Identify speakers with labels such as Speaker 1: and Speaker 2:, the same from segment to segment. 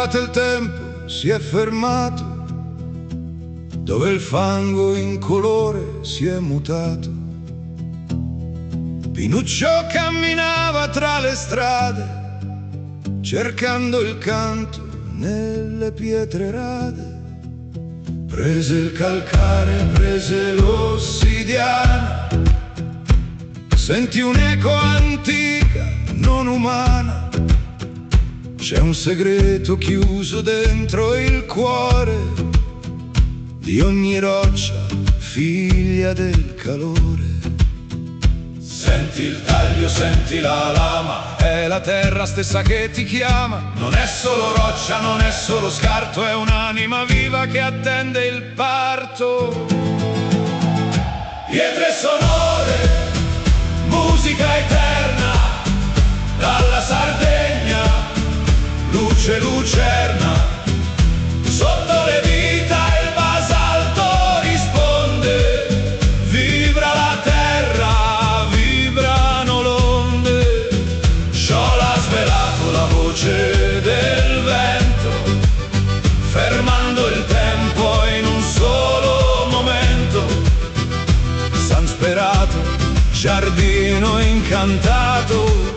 Speaker 1: Scusate, il tempo si è fermato, dove il fango incolore si è mutato. Pinuccio camminava tra le strade, cercando il canto nelle pietre rade. Prese il calcare, prese l'ossidiana, sentì un'eco antica, non umana. C'è un segreto chiuso dentro il cuore di ogni roccia, figlia del calore. Senti il taglio, senti la lama, è la terra stessa che ti chiama. Non è solo roccia, non è solo scarto, è un'anima viva che attende il parto. Pietre sonore, musica eterna, dalla Sardegna, luce lucerna. Sotto le dita il basalto risponde, vibra la terra, vibrano l'onde. Sciola ha svelato la voce del vento, fermando il tempo in un solo momento. San Sperato, giardino incantato,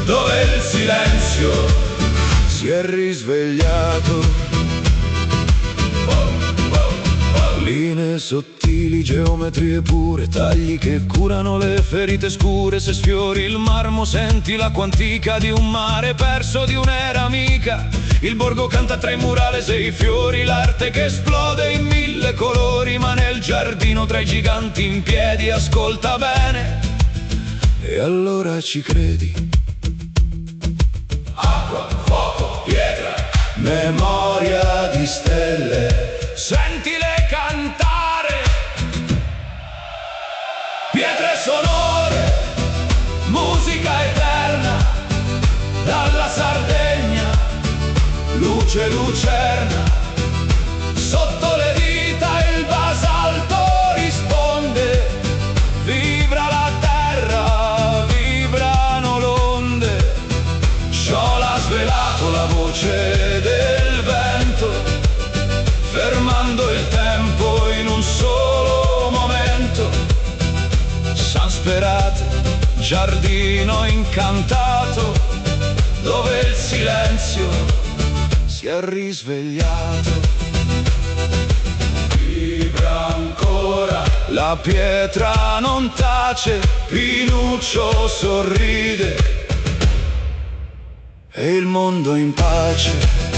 Speaker 1: dove il silenzio si è risvegliato. Linee sottili, geometrie pure, tagli che curano le ferite scure. Se sfiori il marmo senti l'acqua antica di un mare perso, di un'era amica. Il borgo canta tra i murales e i fiori, l'arte che esplode in mille colori. Ma nel giardino tra i giganti in piedi ascolta bene, e allora ci credi. Acqua, fuoco, pietra, memoria di stelle, sentile cantare. Pietre sonore, musica eterna, dalla Sardegna, luce lucerna. Sotto le dita il basalto risponde, vibra la terra, vibrano l'onde. Sciola ha svelato la voce del vento, fermando il tempo in un solo momento. San Sperato, giardino incantato, dove il silenzio si è risvegliato. Vibra ancora, la pietra non tace, Pinuccio sorride, e il mondo in pace.